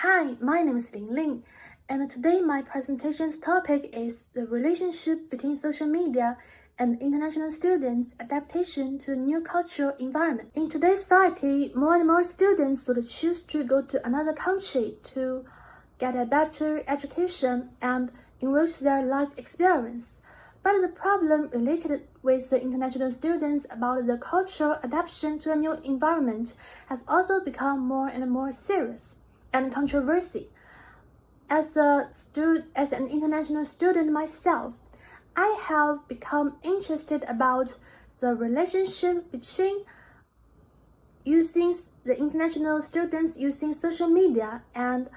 Hi, my name is Ling, and today my presentation's topic is the relationship between social media and international students' adaptation to a new cultural environment. In today's society, more and more students would choose to go to another country to get a better education and enrich their life experience. But the problem related with the international students about the cultural adaptation to a new environment has also become more and more serious and controversy. As an international student myself, I have become interested about the relationship between using the international students using social media and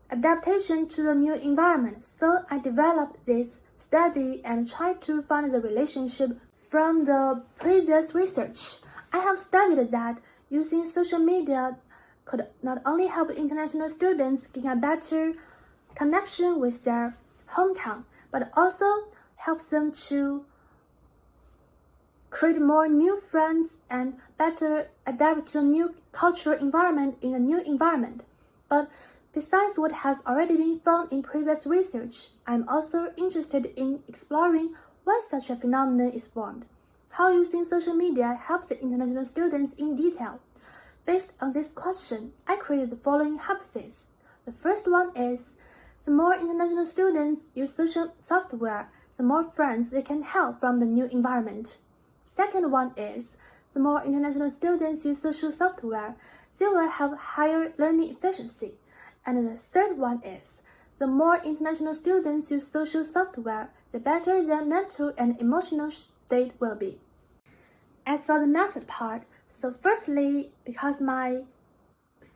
adaptation to the new environment. So I developed this study and tried to find the relationship from the previous research. I have studied that using social media could not only help international students gain a better connection with their hometown, but also helps them to create more new friends and better adapt to a new cultural environment in a new environment. But besides what has already been found in previous research, I'm also interested in exploring why such a phenomenon is formed, how using social media helps the international students in detail. Based on this question, I created the following hypotheses. The first one is, the more international students use social software, the more friends they can have from the new environment. Second one is, the more international students use social software, they will have higher learning efficiency. And the third one is, the more international students use social software, the better their mental and emotional state will be. As for the method part, so firstly, because my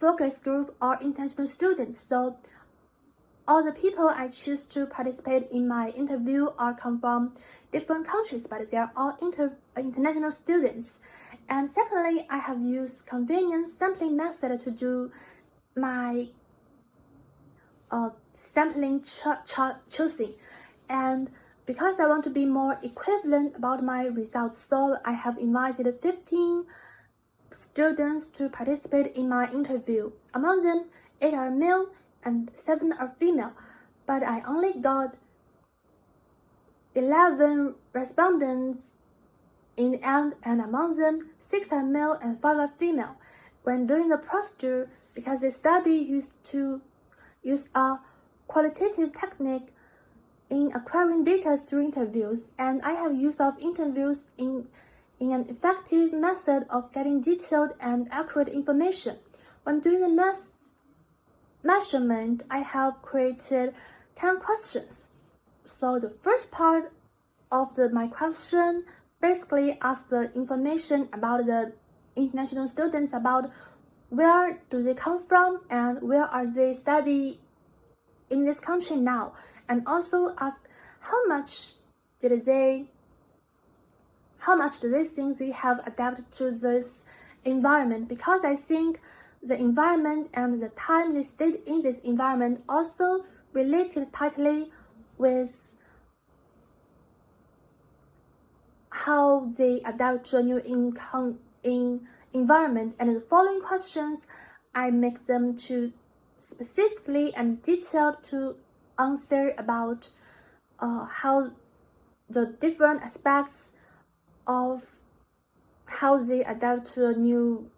focus group are international students, so all the people I choose to participate in my interview are come from different countries, but they are all international students. And secondly, I have used convenient sampling method to do my sampling choosing. And because I want to be more equivalent about my results, so I have invited 15 students to participate in my interview. Among them, 8 are male and 7 are female, but I only got 11 respondents in the end, and among them, 6 are male and 5 are female. When doing the procedure, because the study used to use a qualitative technique in acquiring data through interviews, and I have use of interviews in an effective method of getting detailed and accurate information. When doing the measurement, I have created 10 questions. So the first part of my question basically asks the information about the international students, about where do they come from and where are they studying in this country now, and also ask how much do they think they have adapted to this environment, because I think the environment and the time they stayed in this environment also related tightly with how they adapt to a new environment. And the following questions, I make them to specifically and detailed to answer about how the different aspects of how they adapt to a new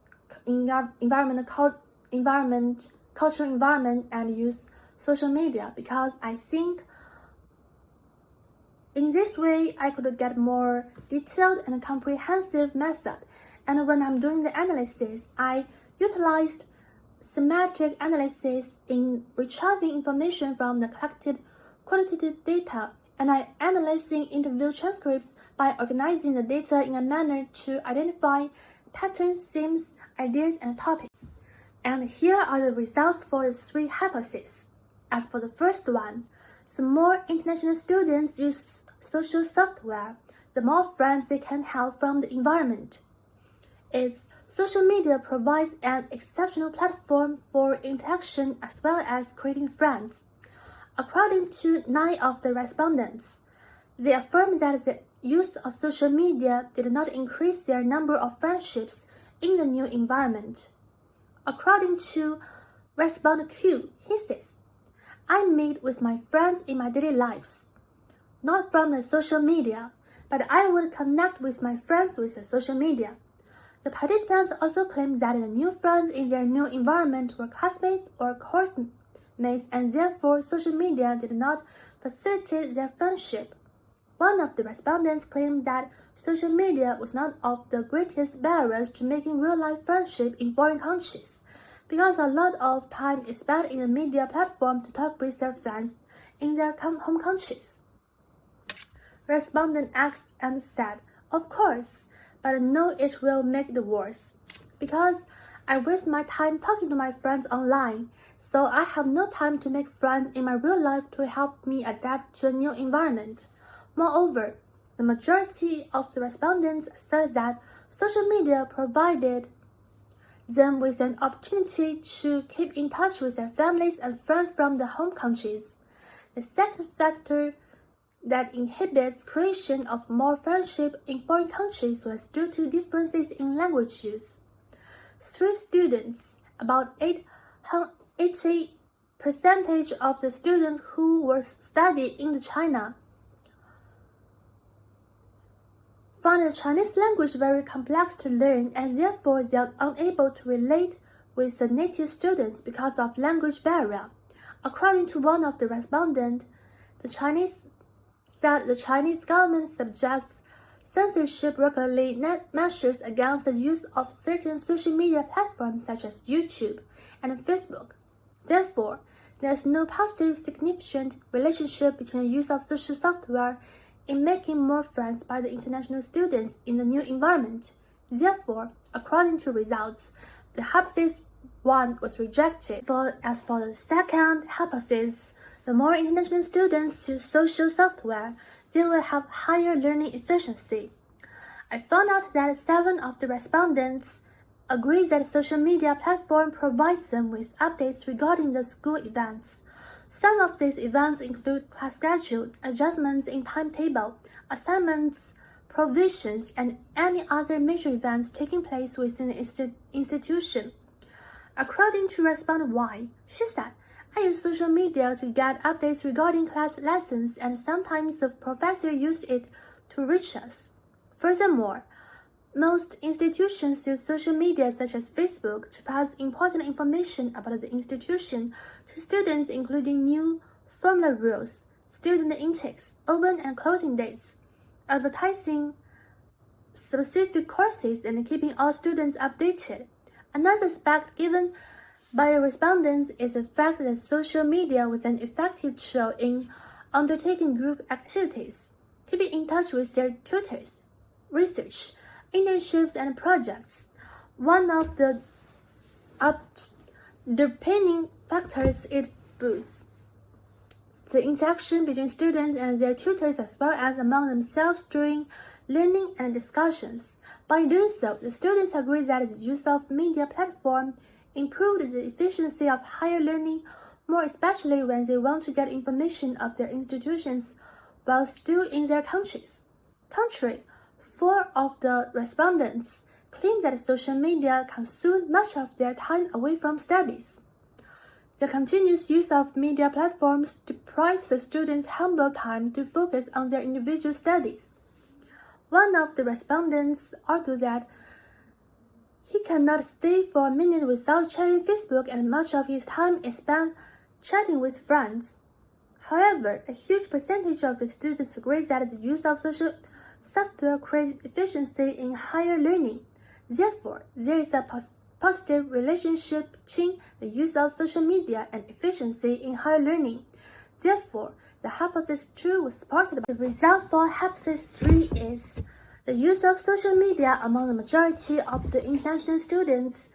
cultural environment and use social media, because I think in this way I could get more detailed and comprehensive method. And when I'm doing the analysis, I utilized semantic analysis in retrieving information from the collected qualitative data, and I analyzing interview transcripts by organizing the data in a manner to identify patterns, themes, ideas, and topics. And here are the results for the 3 hypotheses. As for the first one, the more international students use social software, the more friends they can have from the environment. Social media provides an exceptional platform for interaction as well as creating friends. According to 9 of the respondents, they affirmed that the use of social media did not increase their number of friendships in the new environment. According to Respondent Q, he says, I meet with my friends in my daily lives, not from the social media, but I would connect with my friends with the social media. The participants also claim that the new friends in their new environment were classmates or course-mates, and therefore social media did not facilitate their friendship. One of the respondents claimed that social media was not of the greatest barriers to making real-life friendship in foreign countries, because a lot of time is spent in the media platform to talk with their friends in their home countries. Respondent X and said, of course, but no, it will make it worse, because I waste my time talking to my friends online, so I have no time to make friends in my real life to help me adapt to a new environment. Moreover, the majority of the respondents said that social media provided them with an opportunity to keep in touch with their families and friends from their home countries. The second factor that inhibits creation of more friendship in foreign countries was due to differences in language use. 3 students, about 80% of the students who were studying in China, found the Chinese language very complex to learn, and therefore they are unable to relate with the native students because of language barrier. According to one of the respondents, the Chinese government subjects censorship regularly measures against the use of certain social media platforms such as YouTube and Facebook. Therefore, there is no positive significant relationship between the use of social software in making more friends by the international students in the new environment. Therefore, according to results, the hypothesis 1 was rejected. As for the second hypothesis, the more international students use social software, they will have higher learning efficiency. I found out that 7 of the respondents agree that social media platform provides them with updates regarding the school events. Some of these events include class schedule, adjustments in timetable, assignments, provisions, and any other major events taking place within the institution. According to respondent Y, she said, I use social media to get updates regarding class lessons, and sometimes the professor used it to reach us. Furthermore, most institutions use social media such as Facebook to pass important information about the institution to students, including new formula rules, student intakes, open and closing dates, advertising specific courses, and keeping all students updated. Another aspect given by the respondents is the fact that social media was an effective tool in undertaking group activities, keeping in touch with their tutors, research, internships, and projects. One of the underpinning factors it boosts the interaction between students and their tutors as well as among themselves during learning and discussions. By doing so, the students agree that the use of media platform improved the efficiency of higher learning, more especially when they want to get information of their institutions while still in their countries. Contrary, 4 of the respondents claim that social media consumed much of their time away from studies. The continuous use of media platforms deprives the students humble time to focus on their individual studies. One of the respondents argued that he cannot stay for a minute without checking Facebook, and much of his time is spent chatting with friends. However, a huge percentage of the students agree that the use of social software creates efficiency in higher learning. Therefore, there is a positive relationship between the use of social media and efficiency in higher learning. Therefore, the hypothesis 2 was supported. The result for hypothesis 3 is the use of social media among the majority of the international students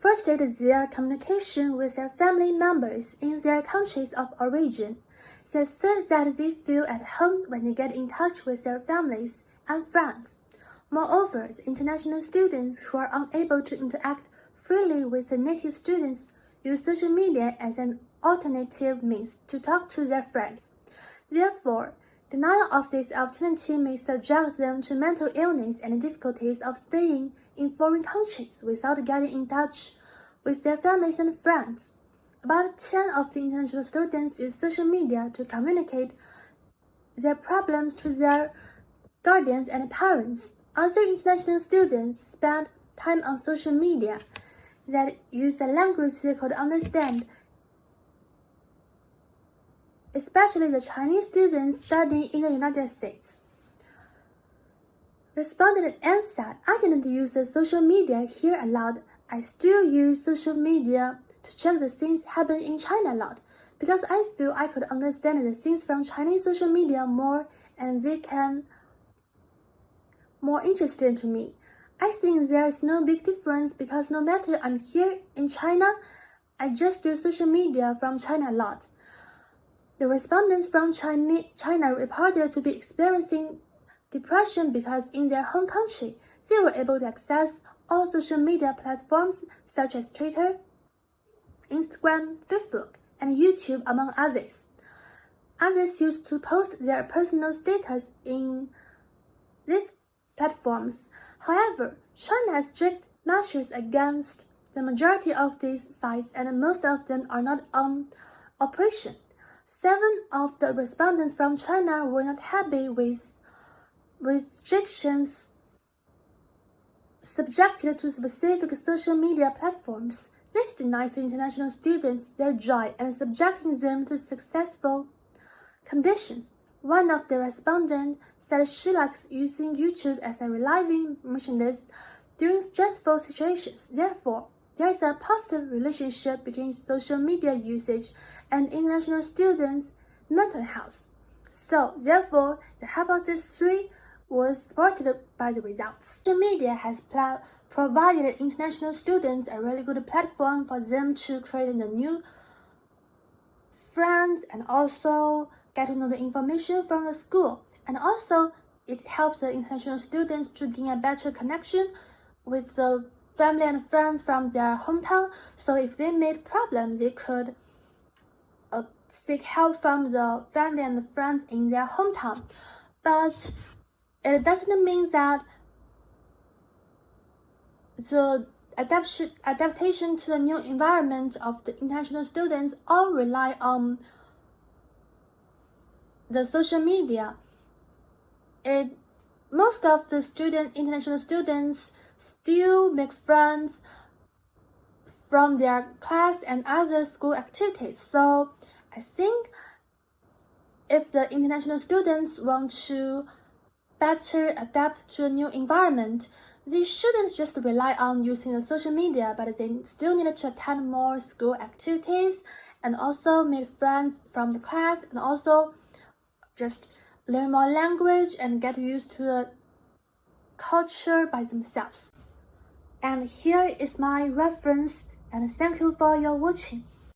fostered their communication with their family members in their countries of origin. They said that they feel at home when they get in touch with their families and friends. Moreover, the international students who are unable to interact freely with the native students use social media as an alternative means to talk to their friends. Therefore, denial of this opportunity may subject them to mental illness and difficulties of staying in foreign countries without getting in touch with their families and friends. About 10 of the international students use social media to communicate their problems to their guardians and parents. Other international students spend time on social media that use a language they could understand, especially the Chinese students studying in the United States. Respondent Anne said, I didn't use the social media here a lot. I still use social media to check the things happening in China a lot, because I feel I could understand the things from Chinese social media more and they can more interesting to me. I think there is no big difference because no matter I'm here in China, I just do social media from China a lot. The respondents from China reported to be experiencing depression because in their home country, they were able to access all social media platforms such as Twitter, Instagram, Facebook, and YouTube, among others. Others used to post their personal status in these platforms. However, China has strict measures against the majority of these sites, and most of them are not on operation. 7 of the respondents from China were not happy with restrictions subjected to specific social media platforms. This denies international students their joy and subjecting them to successful conditions. One of the respondents said she likes using YouTube as a relieving mechanism during stressful situations. Therefore, there is a positive relationship between social media usage and international students' mental health. So, therefore, the hypothesis 3 was supported by the results. Social media has provided international students a really good platform for them to create the new friends and also get to know the information from the school. And also, it helps the international students to gain a better connection with the family and friends from their hometown. So if they made problems, they could seek help from the family and the friends in their hometown. But it doesn't mean that the adaptation to the new environment of the international students all rely on the social media. Most of the international students still make friends from their class and other school activities. So I think if the international students want to better adapt to a new environment, they shouldn't just rely on using the social media, but they still need to attend more school activities and also make friends from the class and also just learn more language and get used to the culture by themselves. And here is my reference, and thank you for your watching.